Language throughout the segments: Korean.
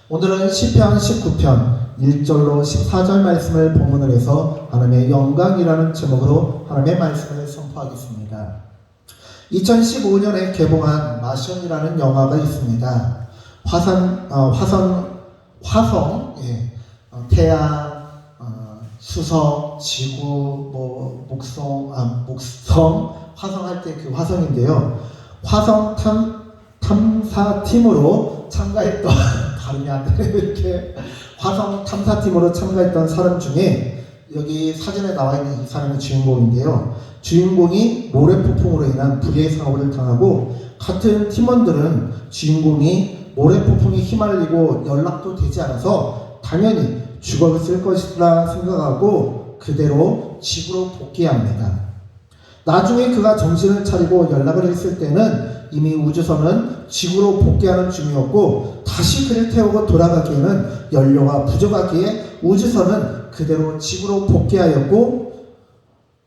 오늘은 시편 19편 1절로 14절 말씀을 본문으로 해서 하나님의 영광이라는 제목으로 하나님의 말씀을 선포하겠습니다. 2015년에 개봉한 마션이라는 영화가 있습니다. 화성, 태양, 수석, 지구, 목성, 화성할 때 그 화성인데요. 화성 탐사팀으로 참가했던 발음이 안 되네요. 이렇게 화성 탐사팀으로 참가했던 사람 중에 여기 사진에 나와 있는 이 사람이 주인공인데요. 주인공이 모래폭풍으로 인한 불의의 사고를 당하고 같은 팀원들은 주인공이 모래폭풍에 휘말리고 연락도 되지 않아서 당연히 죽었을 것이라 생각하고 그대로 지구로 복귀합니다. 나중에 그가 정신을 차리고 연락을 했을 때는 이미 우주선은 지구로 복귀하는 중이었고 다시 그를 태우고 돌아가기에는 연료가 부족하기에 우주선은 그대로 지구로 복귀하였고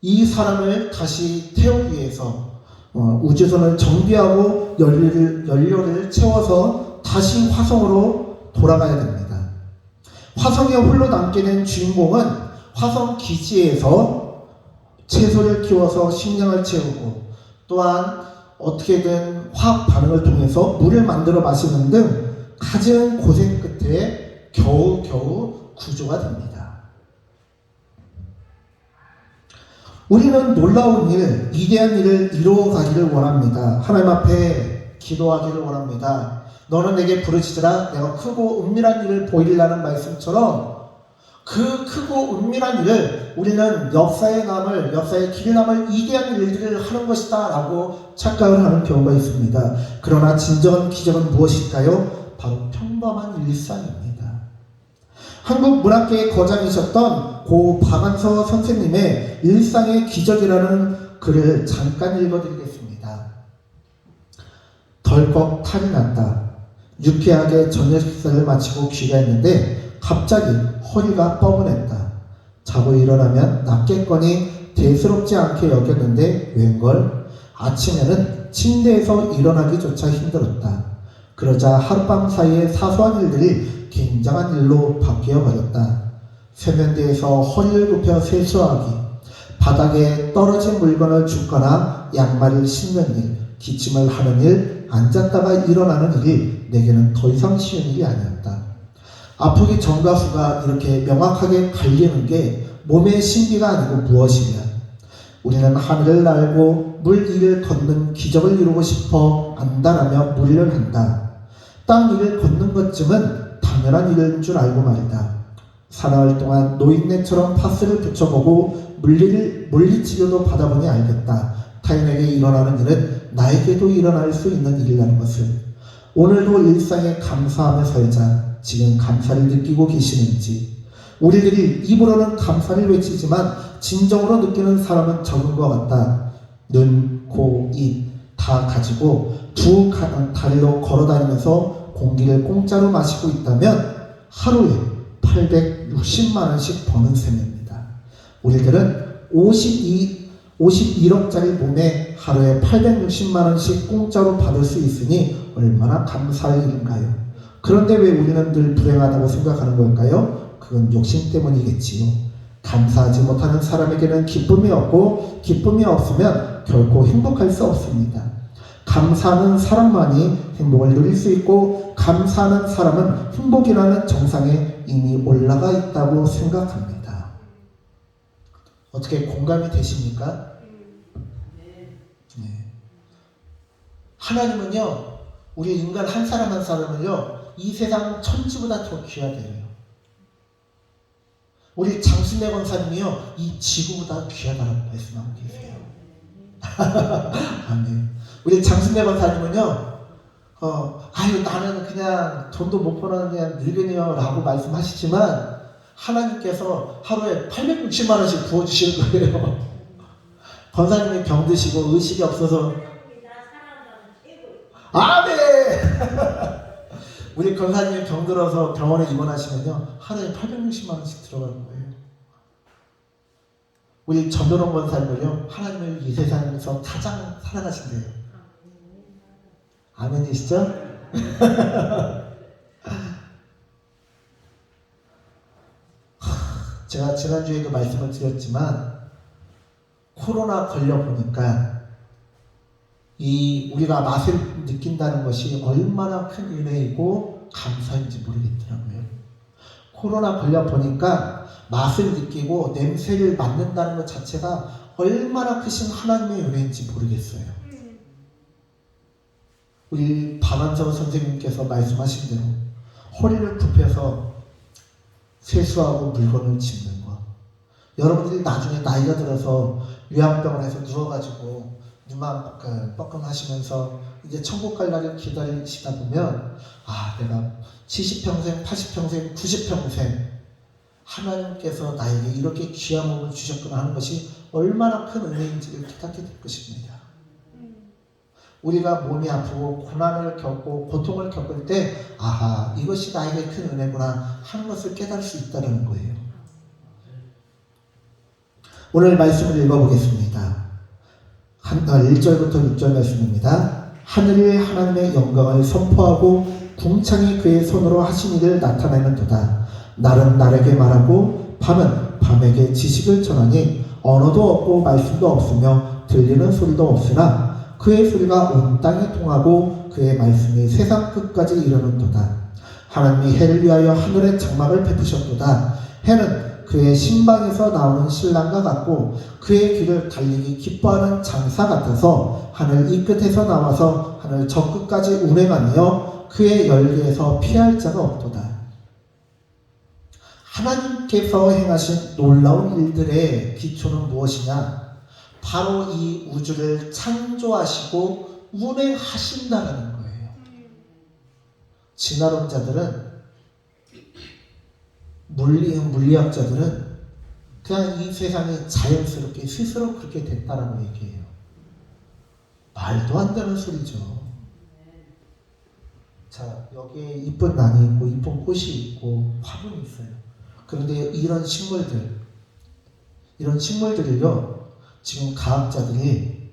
이 사람을 다시 태우기 위해서 우주선을 정비하고 연료를 채워서 다시 화성으로 돌아가야 됩니다. 화성에 홀로 남게 된 주인공은 화성 기지에서 채소를 키워서 식량을 채우고 또한 어떻게든 화학 반응을 통해서 물을 만들어 마시는 등 갖은 고생 끝에 겨우 구조가 됩니다. 우리는 놀라운 일, 위대한 일을 이루어가기를 원합니다. 하나님 앞에 기도하기를 원합니다. 너는 내게 부르짖으라 내가 크고 은밀한 일을 보이리라는 말씀처럼 그 크고 은밀한 일을 우리는 역사에 길이 남을 위대한 일들을 하는 것이다 라고 착각을 하는 경우가 있습니다. 그러나 진정한 기적은 무엇일까요? 바로 평범한 일상입니다. 한국 문학계의 거장이셨던 고 박완서 선생님의 일상의 기적이라는 글을 잠깐 읽어드리겠습니다. 덜컥 탈이 났다. 유쾌하게 저녁 식사를 마치고 귀가했는데 갑자기 허리가 뻐근했다. 자고 일어나면 낫겠거니 대수롭지 않게 여겼는데 웬걸 아침에는 침대에서 일어나기조차 힘들었다. 그러자 하룻밤 사이에 사소한 일들이 굉장한 일로 바뀌어버렸다. 세면대에서 허리를 굽혀 세수하기, 바닥에 떨어진 물건을 줍거나 양말을 신는 일, 기침을 하는 일, 앉았다가 일어나는 일이 내게는 더 이상 쉬운 일이 아니었다. 아프기 전과 후가 이렇게 명확하게 갈리는 게 몸의 신비가 아니고 무엇이냐. 우리는 하늘을 날고 물 위를 걷는 기적을 이루고 싶어 안다라며 무리를 한다. 땅 위를 걷는 것쯤은 당연한 일인 줄 알고 말이다. 사나흘 동안 노인네처럼 파스를 붙여보고 물리치료도 받아보니 알겠다. 타인에게 일어나는 일은 나에게도 일어날 수 있는 일이라는 것을. 오늘도 일상에 감사하며 살자. 지금 감사를 느끼고 계시는지. 우리들이 입으로는 감사를 외치지만 진정으로 느끼는 사람은 적은 것 같다. 눈, 코, 입 다 가지고 두 다리로 걸어다니면서 공기를 공짜로 마시고 있다면 하루에 860만 원씩 버는 셈입니다. 우리들은 51억짜리 몸에 하루에 860만 원씩 공짜로 받을 수 있으니 얼마나 감사할 일인가요? 그런데 왜 우리는 늘 불행하다고 생각하는 걸까요? 그건 욕심 때문이겠지요. 감사하지 못하는 사람에게는 기쁨이 없고 기쁨이 없으면 결코 행복할 수 없습니다. 감사하는 사람만이 행복을 누릴 수 있고 감사하는 사람은 행복이라는 정상에 이미 올라가 있다고 생각합니다. 어떻게 공감이 되십니까? 네. 하나님은요, 우리 인간 한 사람 한 사람을요, 이 세상 천지보다 더 귀하대요. 우리 장순례 권사님이요, 이 지구보다 귀하다고 말씀하고 계세요. 아멘. 우리 장순례 권사님은요, 나는 그냥 돈도 못 버는 그냥 늙은이요 라고 말씀하시지만 하나님께서 하루에 860만 원씩 부어주시는 거예요. 권사님이 병드시고 의식이 없어서 아멘. 우리 권사님이 병들어서 병원에 입원하시면요 하루에 860만 원씩 들어가는 거예요. 우리 전도롱 권사님은요 하나님을 이 세상에서 가장 사랑하신대요. 아멘이시죠? 제가 지난주에도 말씀을 드렸지만 코로나 걸려보니까 이 우리가 맛을 느낀다는 것이 얼마나 큰 은혜이고 감사인지 모르겠더라고요. 코로나 걸려보니까 맛을 느끼고 냄새를 맡는다는 것 자체가 얼마나 크신 하나님의 은혜인지 모르겠어요. 우리 박완서 선생님께서 말씀하신 대로 허리를 굽혀서 세수하고 물건을 짚는 것. 여러분들이 나중에 나이가 들어서 요양병원에서 누워가지고 눈만 뻐끔하시면서 이제 천국 갈 날을 기다리시다 보면 내가 70평생, 80평생, 90평생 하나님께서 나에게 이렇게 귀한 몸을 주셨구나 하는 것이 얼마나 큰 은혜인지를 깨닫게 될 것입니다. 우리가 몸이 아프고 고난을 겪고 고통을 겪을 때 이것이 나에게 큰 은혜구나 하는 것을 깨달을 수 있다는 거예요. 오늘 말씀을 읽어보겠습니다. 1절부터 6절 말씀입니다. 하늘이 하나님의 영광을 선포하고 궁창이 그의 손으로 하신 일을 나타내는도다. 날은 날에게 말하고 밤은 밤에게 지식을 전하니 언어도 없고 말씀도 없으며 들리는 소리도 없으나 그의 소리가 온 땅에 통하고 그의 말씀이 세상 끝까지 이르는도다. 하나님이 해를 위하여 하늘의 장막을 베푸셨도다. 해는 그의 신방에서 나오는 신랑과 같고 그의 길을 달리기 기뻐하는 장사 같아서 하늘 이 끝에서 나와서 하늘 저 끝까지 운행하며 그의 열기에서 피할 자가 없도다. 하나님께서 행하신 놀라운 일들의 기초는 무엇이냐? 바로 이 우주를 창조하시고 운행하신다라는 거예요. 진화론자들은 물리학자들은 그냥 이 세상이 자연스럽게 스스로 그렇게 됐다라고 얘기해요. 말도 안 되는 소리죠. 자, 여기에 이쁜 난이 있고 이쁜 꽃이 있고 화분이 있어요. 그런데 이런 식물들을요 지금 과학자들이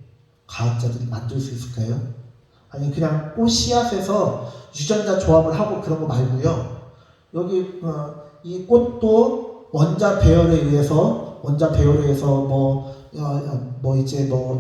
만들 수 있을까요? 아니 그냥 꽃 씨앗에서 유전자 조합을 하고 그런 거 말고요. 여기 이 꽃도 원자 배열에 의해서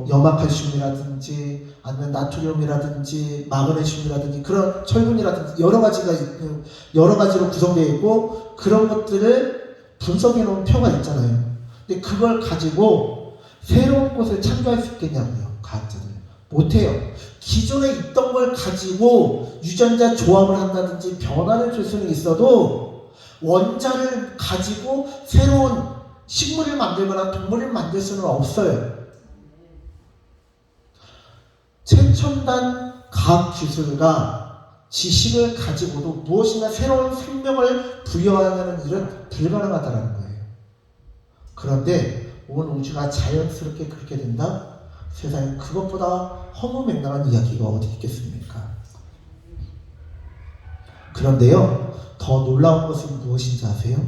염화칼슘이라든지 아니면 나트륨이라든지 마그네슘이라든지 그런 철분이라든지 여러 가지로 구성되어 있고 그런 것들을 분석해 놓은 표가 있잖아요. 근데 그걸 가지고 새로운 꽃을 창조할 수 있겠냐고요. 과학자들 못해요. 기존에 있던 걸 가지고 유전자 조합을 한다든지 변화를 줄 수는 있어도 원자를 가지고 새로운 식물을 만들거나 동물을 만들 수는 없어요. 최첨단 과학기술과 지식을 가지고도 무엇인가 새로운 생명을 부여하는 일은 불가능하다는 거예요. 그런데 온 우주가 자연스럽게 그렇게 된다? 세상에 그것보다 허무맹랑한 이야기가 어디 있겠습니까? 그런데요, 더 놀라운 것은 무엇인지 아세요?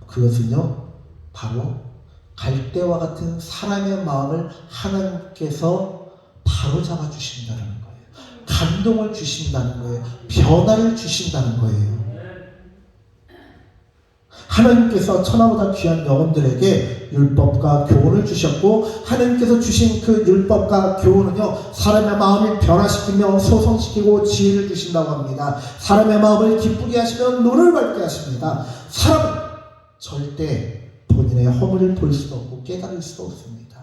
그것은요, 바로 갈대와 같은 사람의 마음을 하나님께서 바로잡아 주신다는 거예요. 감동을 주신다는 거예요. 변화를 주신다는 거예요. 하나님께서 천하보다 귀한 영혼들에게 율법과 교훈을 주셨고 하나님께서 주신 그 율법과 교훈은요 사람의 마음을 변화시키며 소성시키고 지혜를 주신다고 합니다. 사람의 마음을 기쁘게 하시며 눈을 밝게 하십니다. 사람은 절대 본인의 허물을 볼 수도 없고 깨달을 수도 없습니다.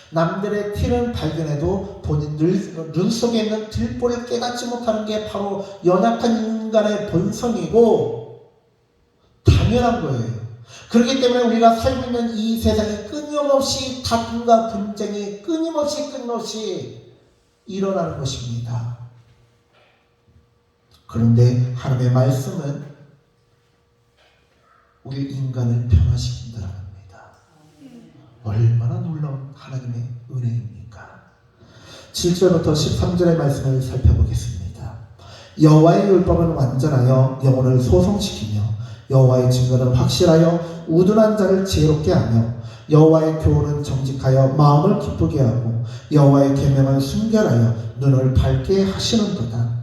남들의 티는 발견해도 본인 눈 속에 있는 들보를 깨닫지 못하는 게 바로 연약한 인간의 본성이고 당연한 거예요. 그렇기 때문에 우리가 살고 있는 이 세상이 끊임없이 다툼과 분쟁이 끊임없이 일어나는 것입니다. 그런데 하나님의 말씀은 우리 인간을 변화시킨다는 겁니다. 얼마나 놀라운 하나님의 은혜입니까? 7절부터 13절의 말씀을 살펴보겠습니다. 여호와의 율법은 완전하여 영혼을 소성시키며 여호와의 증거는 확실하여 우둔한 자를 지혜롭게 하며 여호와의 교훈은 정직하여 마음을 기쁘게 하고 여호와의 계명은 순결하여 눈을 밝게 하시는도다.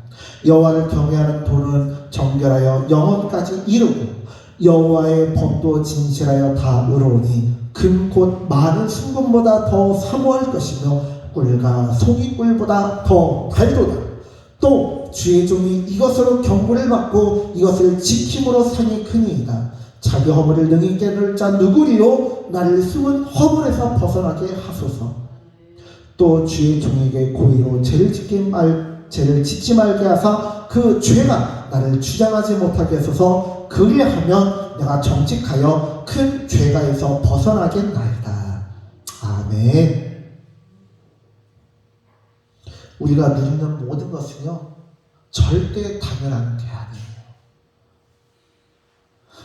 여호와를 경외하는 도는 정결하여 영혼까지 이루고 여호와의 법도 진실하여 다 의로우니 금 곧 많은 순금보다 더 사모할 것이며 꿀과 송이꿀보다 더 달도다. 또 주의 종이 이것으로 경고를 받고 이것을 지킴으로 상이 크니이다. 자기 허물을 능히 깨달을 자 누구리요? 나를 숨은 허물에서 벗어나게 하소서. 또 주의 종에게 고의로 죄를 짓지 말게 하사 그 죄가 나를 주장하지 못하게 하소서. 그리하면 내가 정직하여 큰 죄가에서 벗어나겠나이다. 아멘. 우리가 누리는 모든 것은요, 절대 당연한 게 아니에요.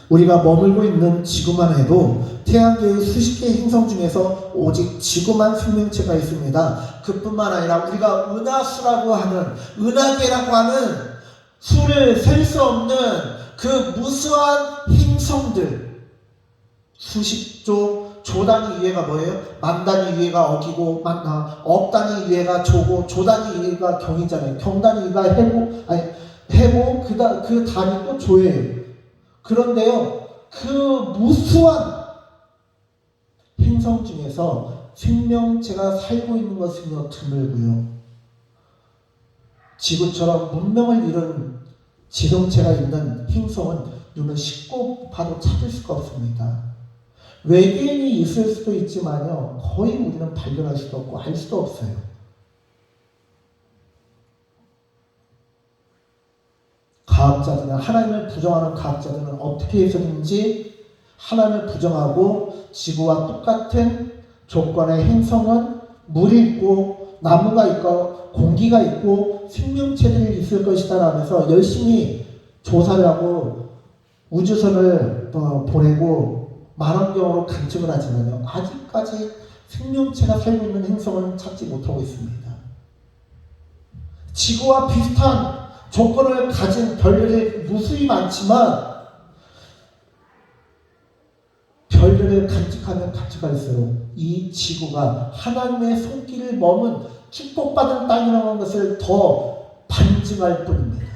우리가 머물고 있는 지구만 해도 태양계의 수십 개의 행성 중에서 오직 지구만 생명체가 있습니다. 그뿐만 아니라 우리가 은하수라고 하는, 은하계라고 하는 수를 셀 수 없는 그 무수한 행성들, 수십조, 조 단위 이해가 뭐예요? 만 단위 이해가 억이고, 억 단위 이해가 조고, 조 단위 이해가 경이잖아요. 경 단위 이해가 해고, 그 단위 또 조예요. 그런데요, 그 무수한 행성 중에서 생명체가 살고 있는 것은요, 드물고요. 지구처럼 문명을 이룬 지성체가 있는 행성은 눈을 씻고 봐도 찾을 수가 없습니다. 외계인이 있을 수도 있지만요, 거의 우리는 발견할 수도 없고 알 수도 없어요. 과학자들은, 하나님을 부정하는 과학자들은 어떻게 해서든지 하나님을 부정하고 지구와 똑같은 조건의 행성은 물이 있고 나무가 있고 공기가 있고 생명체들이 있을 것이다 라면서 열심히 조사를 하고 우주선을 보내고 만원경으로 관측을 하지만요, 아직까지 생명체가 살고 있는 행성은 찾지 못하고 있습니다. 지구와 비슷한 조건을 가진 별들이 무수히 많지만 별들을 관측하면 관측할수록 이 지구가 하나님의 손길을 머문 축복받은 땅이라는 것을 더 반증할 뿐입니다.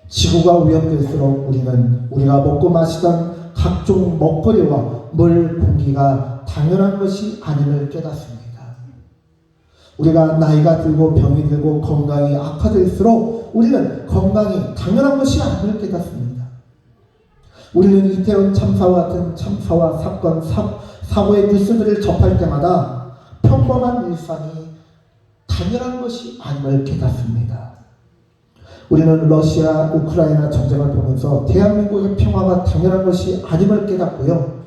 지구가 위험될수록 우리가 먹고 마시던 각종 먹거리와 물, 공기가 당연한 것이 아님을 깨닫습니다. 우리가 나이가 들고 병이 들고 건강이 악화될수록 우리는 건강이 당연한 것이 아님을 깨닫습니다. 우리는 이태원 참사와 같은 참사와 사건, 사고의 뉴스들을 접할 때마다 평범한 일상이 당연한 것이 아님을 깨닫습니다. 우리는 러시아, 우크라이나 전쟁을 보면서 대한민국의 평화가 당연한 것이 아님을 깨닫고요.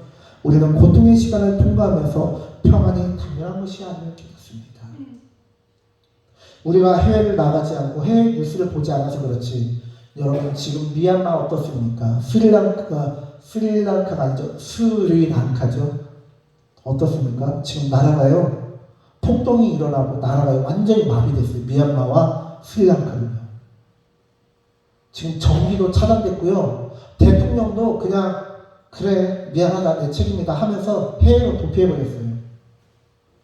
우리는 고통의 시간을 통과하면서 평안이 당연한 것이 아님을 깨닫습니다. 우리가 해외를 나가지 않고 해외 뉴스를 보지 않아서 그렇지, 여러분 지금 미얀마 어떻습니까? 스리랑카가 아니죠. 스리랑카죠. 어떻습니까? 지금 나라가요, 폭동이 일어나고 나라가 완전히 마비됐어요. 미얀마와 스리랑카는요. 지금 전기도 차단됐고요. 대통령도 그냥 그래 미안하다 내 책임이다 하면서 해외로 도피해버렸어요.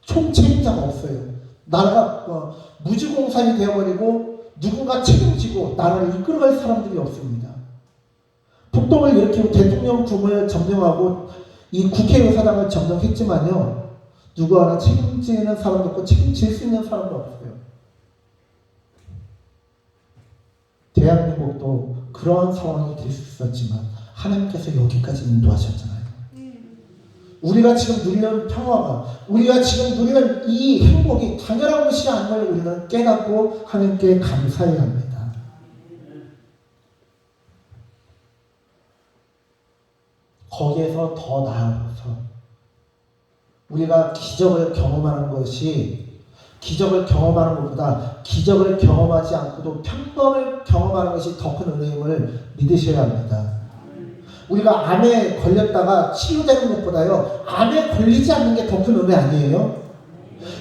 총책임자가 없어요. 나라가 무지공산이 되어버리고 누군가 책임지고 나라를 이끌어갈 사람들이 없습니다. 폭동을 일으키고 대통령 궁을 점령하고 이 국회의사당을 점령했지만요, 누구 하나 책임지는 사람도 없고 책임질 수 있는 사람도 없어요. 대한민국도 그러한 상황이 될 수 있었지만 하나님께서 여기까지 인도하셨잖아요. 우리가 지금 누리는 평화가, 우리가 지금 누리는 이 행복이 당연한 것이 아님을 우리는 깨닫고 하나님께 감사해야 합니다. 거기에서 더 나아가서 우리가 기적을 경험하는 것이, 기적을 경험하는 것보다 기적을 경험하지 않고도 평범을 경험하는 것이 더 큰 은혜임을 믿으셔야 합니다. 우리가 암에 걸렸다가 치유되는 것보다요, 암에 걸리지 않는 게 더 큰 은혜 아니에요?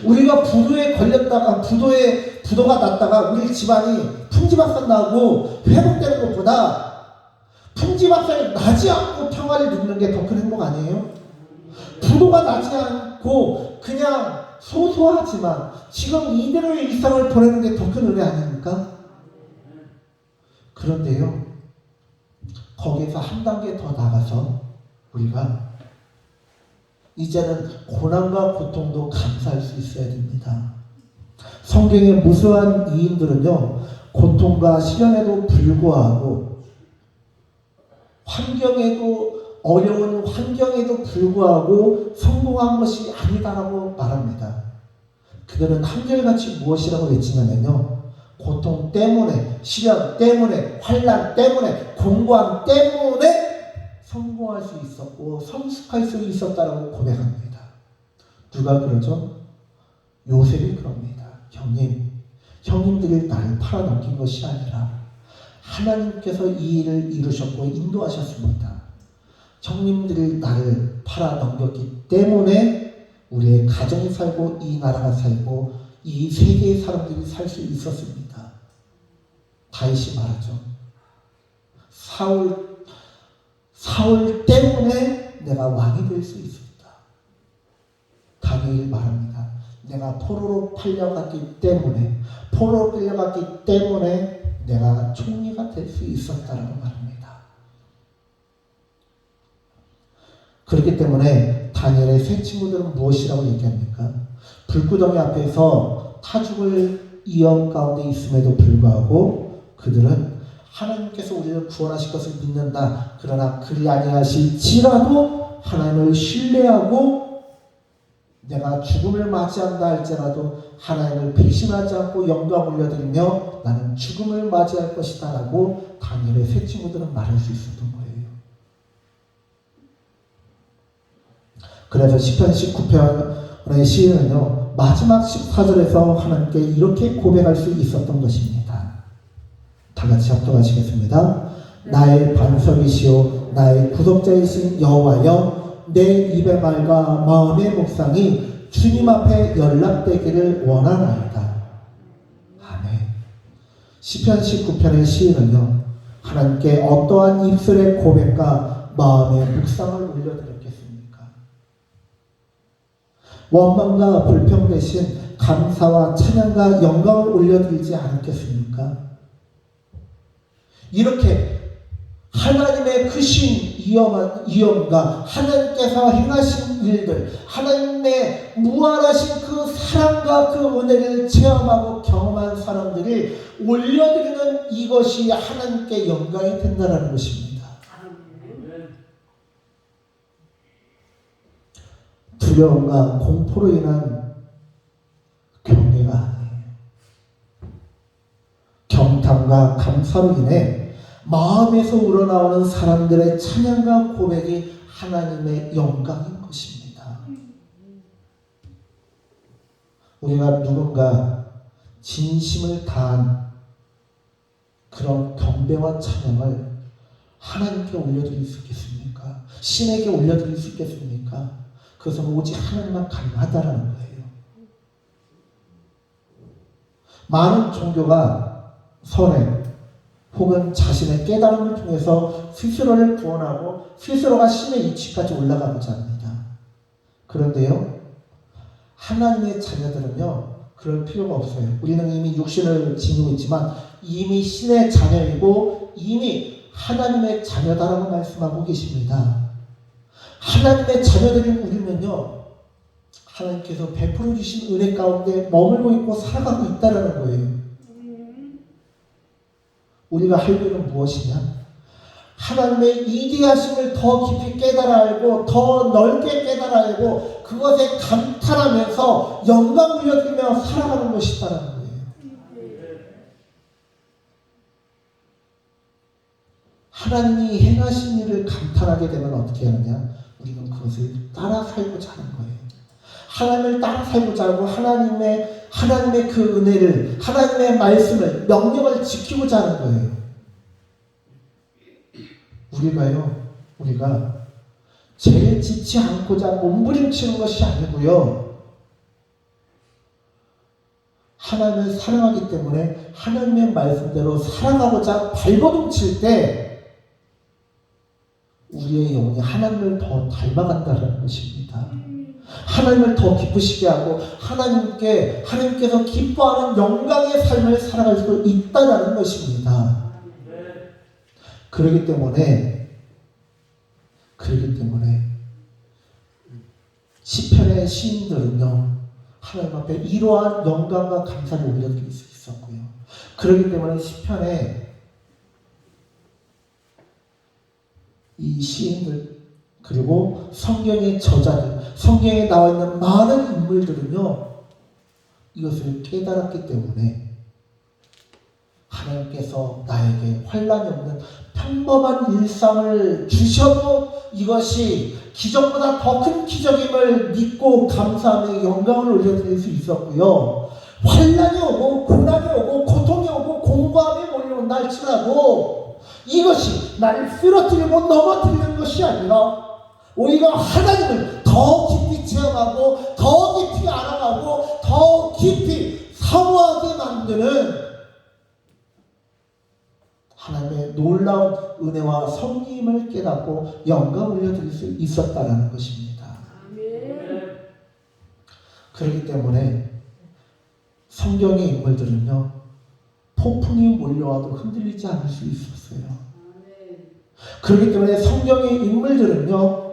우리가 부도에 걸렸다가 부도가 났다가 우리 집안이 풍지박산 나고 회복되는 것보다 풍지박산이 나지 않고 평화를 누리는 게 더 큰 행복 아니에요? 부도가 나지 않고 그냥 소소하지만 지금 이대로의 일상을 보내는 게 더 큰 은혜 아닙니까? 그런데요, 거기에서 한 단계 더 나가서 우리가 이제는 고난과 고통도 감사할 수 있어야 됩니다. 성경의 무수한 이인들은요, 고통과 시련에도 불구하고 어려운 환경에도 불구하고 성공한 것이 아니다라고 말합니다. 그들은 한결같이 무엇이라고 외치냐면요, 고통 때문에, 시련 때문에, 환난 때문에, 공고함 때문에 성공할 수 있었고 성숙할 수 있었다라고 고백합니다. 누가 그러죠? 요셉이 그럽니다. 형님들이 나를 팔아넘긴 것이 아니라 하나님께서 이 일을 이루셨고 인도하셨습니다. 형님들이 나를 팔아넘겼기 때문에 우리의 가정이 살고 이 나라가 살고 이 세계의 사람들이 살 수 있었습니다. 다윗이 말하죠. 사울 때문에 내가 왕이 될 수 있었다. 다니엘이 말합니다. 내가 포로로 끌려갔기 때문에 내가 총리가 될 수 있었다라고 말합니다. 그렇기 때문에 다니엘의 세 친구들은 무엇이라고 얘기합니까? 불구덩이 앞에서 타죽을 위험 가운데 있음에도 불구하고 그들은 하나님께서 우리를 구원하실 것을 믿는다. 그러나 그리 아니하실지라도 하나님을 신뢰하고 내가 죽음을 맞이한다 할지라도 하나님을 배신하지 않고 영광 올려드리며 나는 죽음을 맞이할 것이다 라고 다니엘의 세 친구들은 말할 수 있었던 거예요. 그래서 시편 19편의 시인은요, 마지막 14절에서 하나님께 이렇게 고백할 수 있었던 것입니다. 다 같이 합독하시겠습니다. 나의 반석이시오 나의 구속자이신 여호와여, 내 입의 말과 마음의 묵상이 주님 앞에 연락되기를 원하나이다. 아멘. 시편 19편의 시인은요, 하나님께 어떠한 입술의 고백과 마음의 묵상을 올려드렸겠습니까? 원망과 불평 대신 감사와 찬양과 영광을 올려드리지 않았겠습니까? 이렇게 하나님의 크신 위엄과 하나님께서 행하신 일들, 하나님의 무한하신 그 사랑과 그 은혜를 체험하고 경험한 사람들이 올려드리는 이것이 하나님께 영광이 된다는 것입니다. 두려움과 공포로 인한 경계가 아니에요. 경탄과 감사로 인해 마음에서 우러나오는 사람들의 찬양과 고백이 하나님의 영광인 것입니다. 우리가 누군가 진심을 다한 그런 경배와 찬양을 하나님께 올려드릴 수 있겠습니까? 신에게 올려드릴 수 있겠습니까? 그것은 오직 하나님만 가능하다라는 거예요. 많은 종교가 선행 혹은 자신의 깨달음을 통해서 스스로를 구원하고 스스로가 신의 이치까지 올라가고자 합니다. 그런데요, 하나님의 자녀들은요, 그럴 필요가 없어요. 우리는 이미 육신을 지니고 있지만 이미 신의 자녀이고 이미 하나님의 자녀다라고 말씀하고 계십니다. 하나님의 자녀들인 우리는요, 하나님께서 베풀어 주신 은혜 가운데 머물고 있고 살아가고 있다는 거예요. 우리가 할 일은 무엇이냐? 하나님의 이디하심을 더 깊이 깨달아 알고 더 넓게 깨달아 알고 그것에 감탄하면서 영광 올려드리며 살아가는 것이다라는 거예요. 하나님이 행하신 일을 감탄하게 되면 어떻게 하느냐? 우리는 그것을 따라 살고자 하는 거예요. 하나님을 따라 살고자 하고 하나님의 그 은혜를, 하나님의 말씀을, 명령을 지키고자 하는 거예요. 우리가 죄를 짓지 않고자 몸부림치는 것이 아니고요. 하나님을 사랑하기 때문에 하나님의 말씀대로 살아가고자 발버둥칠 때 우리의 영혼이 하나님을 더 닮아간다는 것입니다. 하나님을 더 기쁘시게 하고 하나님께서 기뻐하는 영광의 삶을 살아갈 수 있다는 것입니다. 그렇기 때문에 시편의 시인들은요, 하나님 앞에 이러한 영광과 감사를 올려드릴 수 있었고요. 그렇기 때문에 시편에 이 시인들, 그리고 성경의 저자들, 성경에 나와 있는 많은 인물들은요, 이것을 깨달았기 때문에 하나님께서 나에게 환난이 없는 평범한 일상을 주셔도 이것이 기적보다 더 큰 기적임을 믿고 감사하며 영광을 올려드릴 수 있었고요. 환난이 오고 고난이 오고 고통이 오고 공고함이 몰려온다 할지라도 이것이 나를 쓰러뜨리고 넘어뜨리는 것이 아니라 오히려 하나님을 더 깊이 체험하고 더 깊이 알아가고 더 깊이 사모하게 만드는 하나님의 놀라운 은혜와 섭리임을 깨닫고 영광을 올려드릴 수 있었다는 것입니다. 그렇기 때문에 성경의 인물들은요, 폭풍이 몰려와도 흔들리지 않을 수 있었어요. 그렇기 때문에 성경의 인물들은요,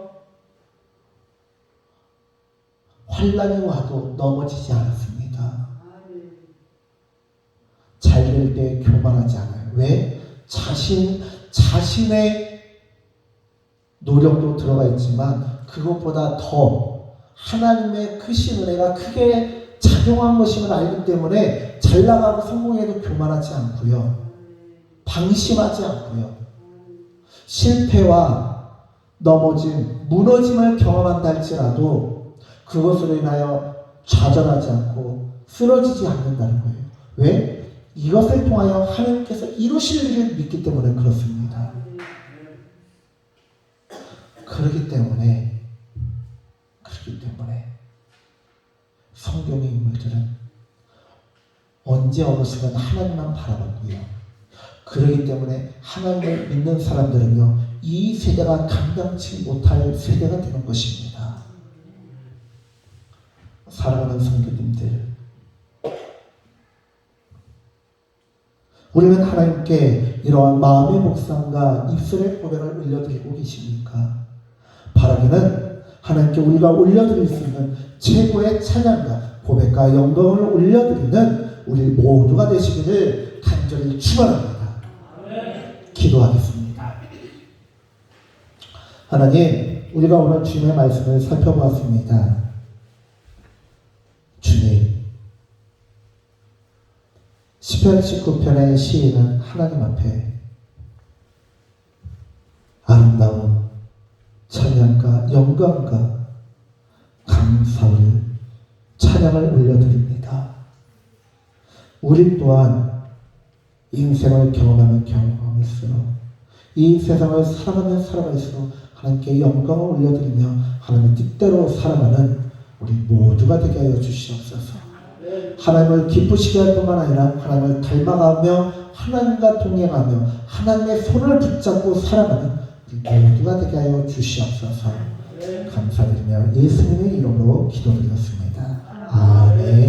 환난이 와도 넘어지지 않았습니다. 잘 될 때 교만하지 않아요. 왜? 자신의 노력도 들어가 있지만 그것보다 더 하나님의 크신 은혜가 크게 작용한 것임을 알기 때문에 잘 나가고 성공해도 교만하지 않고요. 방심하지 않고요. 실패와 넘어짐, 무너짐을 경험한다 할지라도 그것으로 인하여 좌절하지 않고 쓰러지지 않는다는 거예요. 왜? 이것을 통하여 하나님께서 이루실 일을 믿기 때문에 그렇습니다. 그렇기 때문에 성경의 인물들은 언제 어느 순간 하나님만 바라봤고요. 그렇기 때문에 하나님을 믿는 사람들은요, 이 세대가 감당치 못할 세대가 되는 것입니다. 사랑하는 성도님들, 우리는 하나님께 이러한 마음의 묵상과 입술의 고백을 올려드리고 계십니까? 바라기는 하나님께 우리가 올려드릴 수 있는 최고의 찬양과 고백과 영광을 올려드리는 우리 모두가 되시기를 간절히 축원합니다. 기도하겠습니다. 하나님, 우리가 오늘 주님의 말씀을 살펴보았습니다. 주님, 시편 19편의 시인은 하나님 앞에 아름다운 찬양과 영광과 감사를 찬양을 올려드립니다. 우리 또한 인생을 경험하는 경험일수록 이 세상을 살아갈수록 하나님께 영광을 올려드리며 하나님의 뜻대로 살아가는 우리 모두가 되게 하여 주시옵소서. 하나님을 기쁘시게 할 뿐만 아니라 하나님을 닮아가며 하나님과 동행하며 하나님의 손을 붙잡고 살아가는 우리 모두가 되게 하여 주시옵소서. 감사드리며 예수님의 이름으로 기도드렸습니다. 아멘.